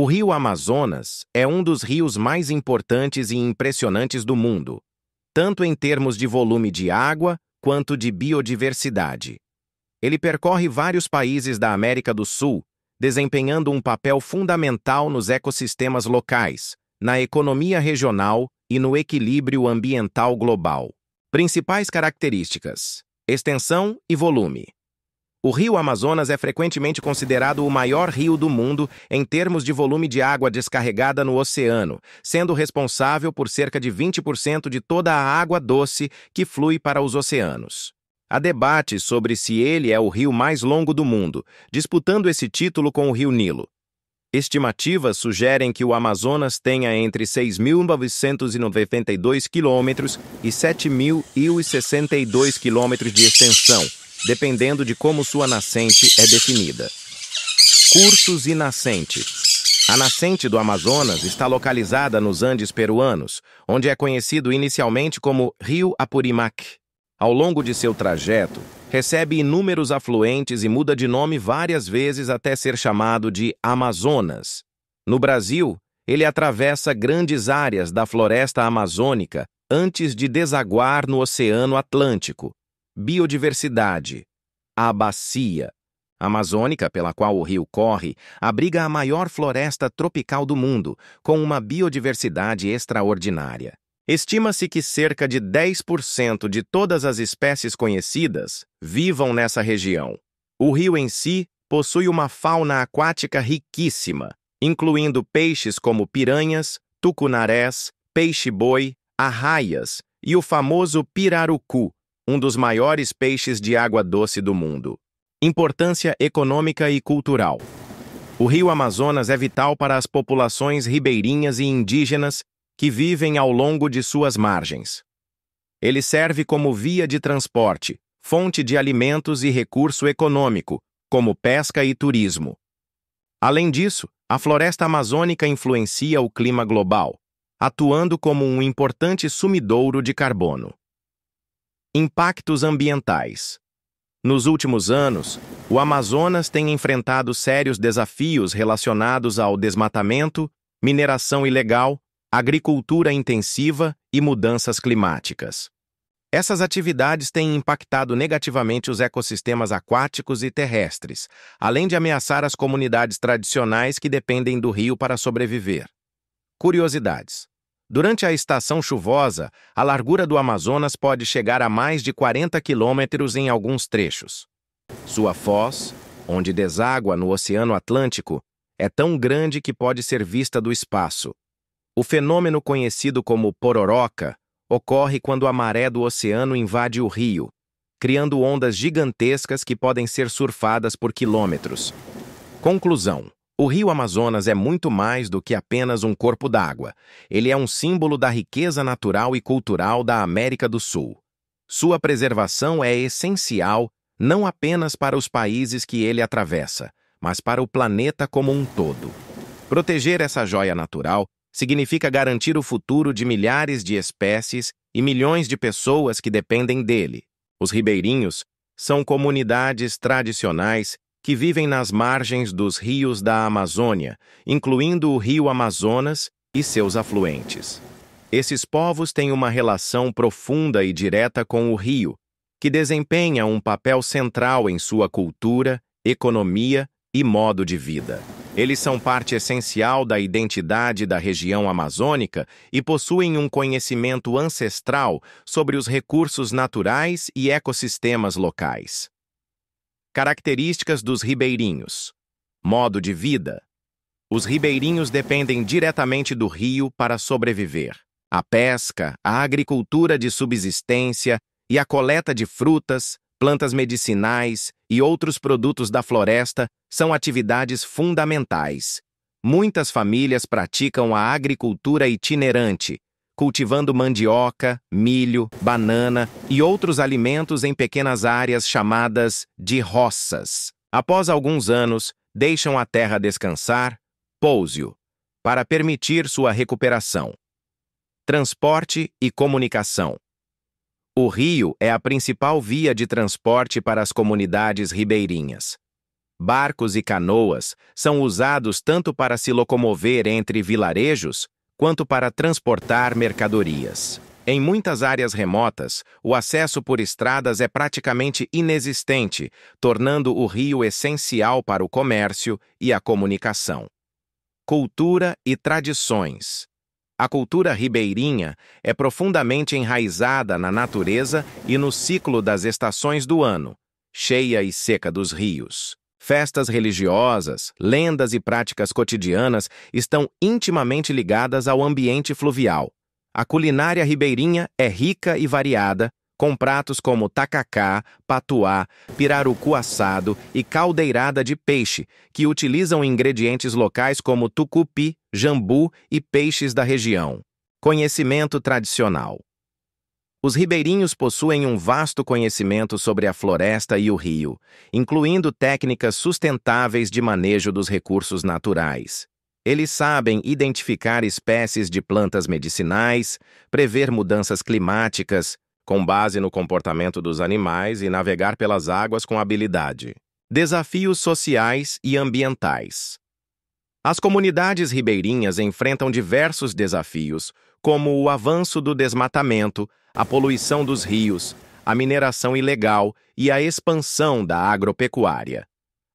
O rio Amazonas é um dos rios mais importantes e impressionantes do mundo, tanto em termos de volume de água quanto de biodiversidade. Ele percorre vários países da América do Sul, desempenhando um papel fundamental nos ecossistemas locais, na economia regional e no equilíbrio ambiental global. Principais características: extensão e volume. O rio Amazonas é frequentemente considerado o maior rio do mundo em termos de volume de água descarregada no oceano, sendo responsável por cerca de 20% de toda a água doce que flui para os oceanos. Há debate sobre se ele é o rio mais longo do mundo, disputando esse título com o rio Nilo. Estimativas sugerem que o Amazonas tenha entre 6.992 quilômetros e 7.062 quilômetros de extensão, dependendo de como sua nascente é definida. Cursos e nascente. A nascente do Amazonas está localizada nos Andes peruanos, onde é conhecido inicialmente como Rio Apurimac. Ao longo de seu trajeto, recebe inúmeros afluentes e muda de nome várias vezes até ser chamado de Amazonas. No Brasil, ele atravessa grandes áreas da floresta amazônica antes de desaguar no Oceano Atlântico. Biodiversidade. A bacia amazônica pela qual o rio corre abriga a maior floresta tropical do mundo, com uma biodiversidade extraordinária. Estima-se que cerca de 10% de todas as espécies conhecidas vivam nessa região. O rio em si possui uma fauna aquática riquíssima, incluindo peixes como piranhas, tucunarés, peixe-boi, arraias e o famoso pirarucu, um dos maiores peixes de água doce do mundo. Importância econômica e cultural. O rio Amazonas é vital para as populações ribeirinhas e indígenas que vivem ao longo de suas margens. Ele serve como via de transporte, fonte de alimentos e recurso econômico, como pesca e turismo. Além disso, a floresta amazônica influencia o clima global, atuando como um importante sumidouro de carbono. Impactos ambientais. Nos últimos anos, o Amazonas tem enfrentado sérios desafios relacionados ao desmatamento, mineração ilegal, agricultura intensiva e mudanças climáticas. Essas atividades têm impactado negativamente os ecossistemas aquáticos e terrestres, além de ameaçar as comunidades tradicionais que dependem do rio para sobreviver. Curiosidades. Durante a estação chuvosa, a largura do Amazonas pode chegar a mais de 40 quilômetros em alguns trechos. Sua foz, onde deságua no Oceano Atlântico, é tão grande que pode ser vista do espaço. O fenômeno conhecido como pororoca ocorre quando a maré do oceano invade o rio, criando ondas gigantescas que podem ser surfadas por quilômetros. Conclusão: o rio Amazonas é muito mais do que apenas um corpo d'água. Ele é um símbolo da riqueza natural e cultural da América do Sul. Sua preservação é essencial não apenas para os países que ele atravessa, mas para o planeta como um todo. Proteger essa joia natural significa garantir o futuro de milhares de espécies e milhões de pessoas que dependem dele. Os ribeirinhos são comunidades tradicionais que vivem nas margens dos rios da Amazônia, incluindo o rio Amazonas e seus afluentes. Esses povos têm uma relação profunda e direta com o rio, que desempenha um papel central em sua cultura, economia e modo de vida. Eles são parte essencial da identidade da região amazônica e possuem um conhecimento ancestral sobre os recursos naturais e ecossistemas locais. Características dos ribeirinhos. Modo de vida. Os ribeirinhos dependem diretamente do rio para sobreviver. A pesca, a agricultura de subsistência e a coleta de frutas, plantas medicinais e outros produtos da floresta são atividades fundamentais. Muitas famílias praticam a agricultura itinerante, cultivando mandioca, milho, banana e outros alimentos em pequenas áreas chamadas de roças. Após alguns anos, deixam a terra descansar, pouso, para permitir sua recuperação. Transporte e comunicação. O rio é a principal via de transporte para as comunidades ribeirinhas. Barcos e canoas são usados tanto para se locomover entre vilarejos quanto para transportar mercadorias. Em muitas áreas remotas, o acesso por estradas é praticamente inexistente, tornando o rio essencial para o comércio e a comunicação. Cultura e tradições. A cultura ribeirinha é profundamente enraizada na natureza e no ciclo das estações do ano, cheia e seca dos rios. Festas religiosas, lendas e práticas cotidianas estão intimamente ligadas ao ambiente fluvial. A culinária ribeirinha é rica e variada, com pratos como tacacá, patuá, pirarucu assado e caldeirada de peixe, que utilizam ingredientes locais como tucupi, jambu e peixes da região. Conhecimento tradicional. Os ribeirinhos possuem um vasto conhecimento sobre a floresta e o rio, incluindo técnicas sustentáveis de manejo dos recursos naturais. Eles sabem identificar espécies de plantas medicinais, prever mudanças climáticas, com base no comportamento dos animais e navegar pelas águas com habilidade. Desafios sociais e ambientais. As comunidades ribeirinhas enfrentam diversos desafios, como o avanço do desmatamento, a poluição dos rios, a mineração ilegal e a expansão da agropecuária.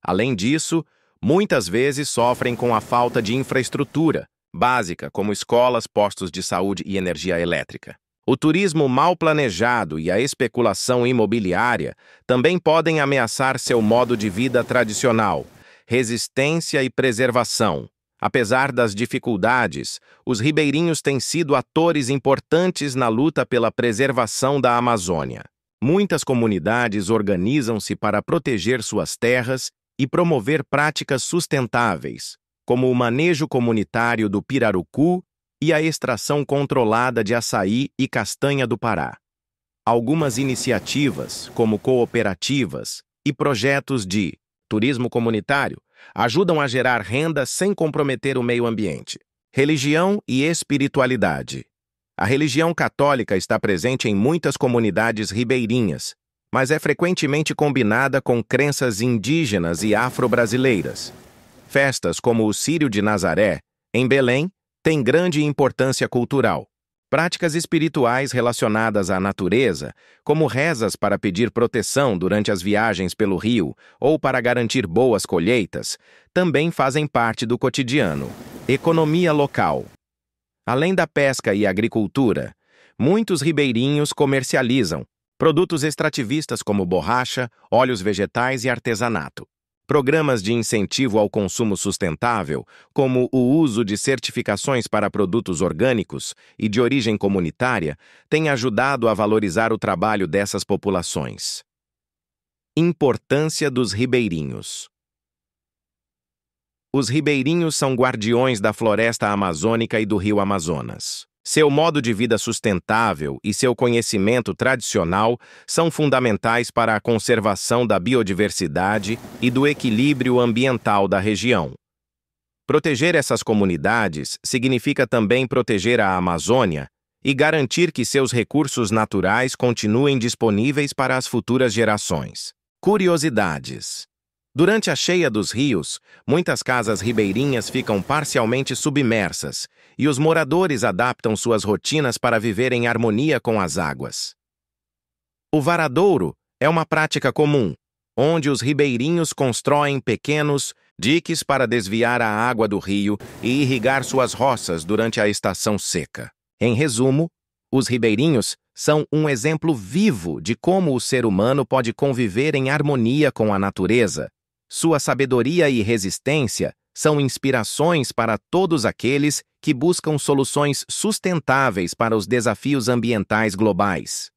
Além disso, muitas vezes sofrem com a falta de infraestrutura básica, como escolas, postos de saúde e energia elétrica. O turismo mal planejado e a especulação imobiliária também podem ameaçar seu modo de vida tradicional, resistência e preservação. Apesar das dificuldades, os ribeirinhos têm sido atores importantes na luta pela preservação da Amazônia. Muitas comunidades organizam-se para proteger suas terras e promover práticas sustentáveis, como o manejo comunitário do pirarucu e a extração controlada de açaí e castanha do Pará. Algumas iniciativas, como cooperativas e projetos de turismo comunitário, ajudam a gerar renda sem comprometer o meio ambiente. Religião e espiritualidade. A religião católica está presente em muitas comunidades ribeirinhas, mas é frequentemente combinada com crenças indígenas e afro-brasileiras. Festas como o Círio de Nazaré, em Belém, têm grande importância cultural. Práticas espirituais relacionadas à natureza, como rezas para pedir proteção durante as viagens pelo rio ou para garantir boas colheitas, também fazem parte do cotidiano. Economia local. Além da pesca e agricultura, muitos ribeirinhos comercializam produtos extrativistas como borracha, óleos vegetais e artesanato. Programas de incentivo ao consumo sustentável, como o uso de certificações para produtos orgânicos e de origem comunitária, têm ajudado a valorizar o trabalho dessas populações. Importância dos ribeirinhos. Os ribeirinhos são guardiões da floresta amazônica e do rio Amazonas. Seu modo de vida sustentável e seu conhecimento tradicional são fundamentais para a conservação da biodiversidade e do equilíbrio ambiental da região. Proteger essas comunidades significa também proteger a Amazônia e garantir que seus recursos naturais continuem disponíveis para as futuras gerações. Curiosidades. Durante a cheia dos rios, muitas casas ribeirinhas ficam parcialmente submersas e os moradores adaptam suas rotinas para viver em harmonia com as águas. O varadouro é uma prática comum, onde os ribeirinhos constroem pequenos diques para desviar a água do rio e irrigar suas roças durante a estação seca. Em resumo, os ribeirinhos são um exemplo vivo de como o ser humano pode conviver em harmonia com a natureza. Sua sabedoria e resistência são inspirações para todos aqueles que buscam soluções sustentáveis para os desafios ambientais globais.